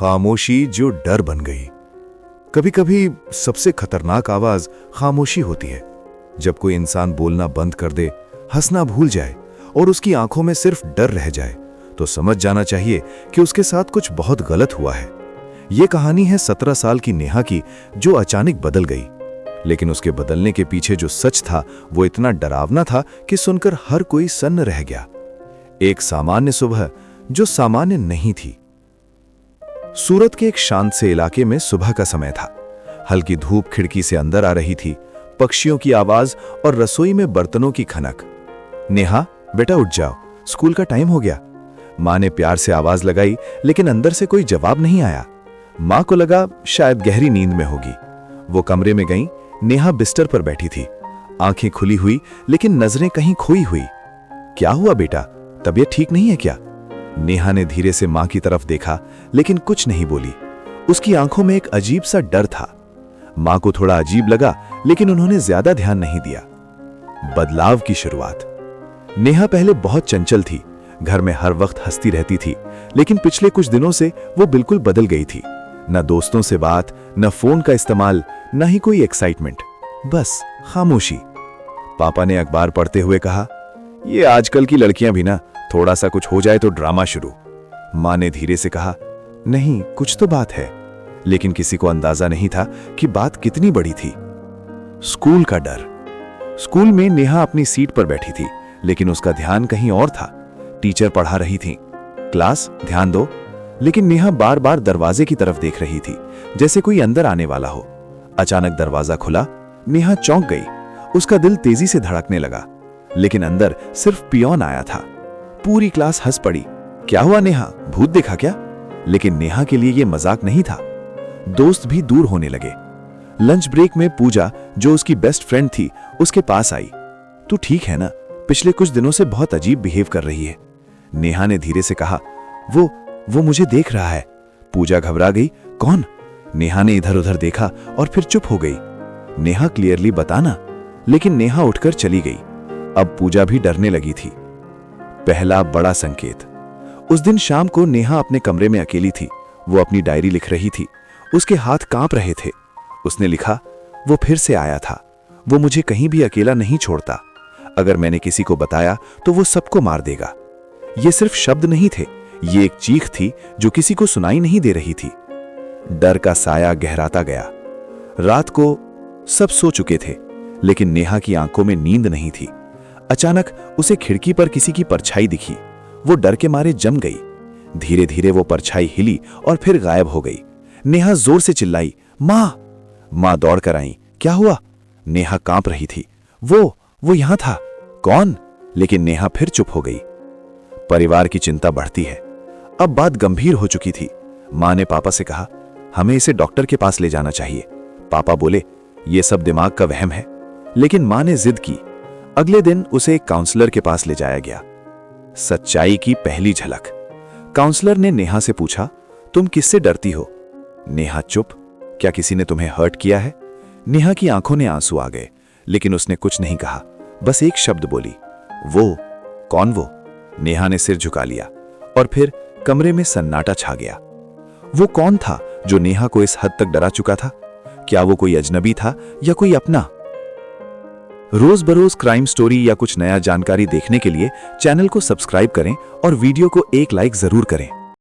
खामोशी जो डर बन गई। कभी कभी सबसे खतरनाक आवाज खामोशी होती है। जब कोई इंसान बोलना बंद कर दे, हंसना भूल जाए और उसकी आंखों में सिर्फ डर रह जाए, तो समझ जाना चाहिए कि उसके साथ कुछ बहुत गलत हुआ है। यह कहानी है 17 साल की नेहा की, जो अचानक बदल गई। लेकिन उसके बदलने के पीछे जो सच था वो इतना डरावना था कि सुनकर हर कोई सन्न रह गया। एक सामान्य सुबह जो सामान्य नहीं थी। सूरत के एक शांत से इलाके में सुबह का समय था। हल्की धूप खिड़की से अंदर आ रही थी, पक्षियों की आवाज और रसोई में बर्तनों की खनक। नेहा, बेटा उठ जाओ, स्कूल का टाइम हो गया। मां ने प्यार से आवाज लगाई, लेकिन अंदर से कोई जवाब नहीं आया। मां को लगा शायद गहरी नींद में होगी। वो कमरे में गई। नेहा बिस्तर पर बैठी थी, आंखें खुली हुई लेकिन नजरें कहीं खोई हुई। क्या हुआ बेटा, तबीयत ठीक नहीं है क्या? नेहा ने धीरे से मां की तरफ देखा, लेकिन कुछ नहीं बोली। उसकी आंखों में एक अजीब सा डर था। मां को थोड़ा अजीब लगा, लेकिन उन्होंने ज्यादा ध्यान नहीं दिया। बदलाव की शुरुआत। नेहा पहले बहुत चंचल थी, घर में हर वक्त हंसती रहती थी, लेकिन पिछले कुछ दिनों से वो बिल्कुल बदल गई थी। न दोस्तों से बात, न फोन का इस्तेमाल, न ही कोई एक्साइटमेंट, बस खामोशी। पापा ने अखबार पढ़ते हुए कहा, ये आजकल की लड़कियां भी ना, थोड़ा सा कुछ हो जाए तो ड्रामा शुरू। मां ने धीरे से कहा, नहीं कुछ तो बात है। लेकिन किसी को अंदाजा नहीं था कि बात कितनी बड़ी थी। स्कूल का डर। स्कूल में नेहा अपनी सीट पर बैठी थी, लेकिन उसका ध्यान कहीं और था। टीचर पढ़ा रही थी, क्लास ध्यान दो। लेकिन नेहा बार बार दरवाजे की तरफ देख रही थी, जैसे कोई अंदर आने वाला हो। अचानक दरवाजा खुला। नेहा चौंक गई। उसका दिल तेजी से धड़कने लगा, लेकिन अंदर सिर्फ पियोन आया था। पूरी क्लास हंस पड़ी। क्या हुआ नेहा, भूत देखा क्या? लेकिन नेहा के लिए यह मजाक नहीं था। दोस्त भी दूर होने लगे। लंच ब्रेक में पूजा, जो उसकी बेस्ट फ्रेंड थी, उसके पास आई। तू ठीक है ना? पिछले कुछ दिनों से बहुत अजीब बिहेव कर रही है। नेहा ने धीरे से कहा, वो मुझे देख रहा है। पूजा घबरा गई। कौन? नेहा ने इधर उधर देखा और फिर चुप हो गई। नेहा क्लियरली बताना। लेकिन नेहा उठकर चली गई। अब पूजा भी डरने लगी थी। पहला बड़ा संकेत। उस दिन शाम को नेहा अपने कमरे में अकेली थी। वो अपनी डायरी लिख रही थी। उसके हाथ कांप रहे थे। उसने लिखा, वो फिर से आया था। वो मुझे कहीं भी अकेला नहीं छोड़ता। अगर मैंने किसी को बताया तो वो सबको मार देगा। ये सिर्फ शब्द नहीं थे, ये एक चीख थी जो किसी को सुनाई नहीं दे रही थी। डर का साया गहराता गया। रात को सब सो चुके थे, लेकिन नेहा की आंखों में नींद नहीं थी। अचानक उसे खिड़की पर किसी की परछाई दिखी। वो डर के मारे जम गई। धीरे धीरे वो परछाई हिली और फिर गायब हो गई। नेहा जोर से चिल्लाई, मां! मां दौड़कर आई। क्या हुआ? नेहा कांप रही थी। वो यहां था। कौन? लेकिन नेहा फिर चुप हो गई। परिवार की चिंता बढ़ती है। अब बात गंभीर हो चुकी थी। मां ने पापा से कहा, हमें इसे डॉक्टर के पास ले जाना चाहिए। पापा बोले, यह सब दिमाग का वहम है। लेकिन मां ने जिद की। अगले दिन उसे एक काउंसलर के पास ले जाया गया। सच्चाई की पहली झलक। काउंसलर ने नेहा से पूछा, तुम किससे डरती हो? नेहा चुप। क्या किसी ने तुम्हें हर्ट किया है? नेहा की आंखों में आंसू आ गए, लेकिन उसने कुछ नहीं कहा। बस एक शब्द बोली, वो। कौन वो? नेहा ने सिर झुका लिया और फिर कमरे में सन्नाटा छा गया। वो कौन था जो नेहा को इस हद तक डरा चुका था? क्या वो कोई अजनबी था या कोई अपना? रोज बरोज क्राइम स्टोरी या कुछ नया जानकारी देखने के लिए चैनल को सब्सक्राइब करें और वीडियो को एक लाइक जरूर करें।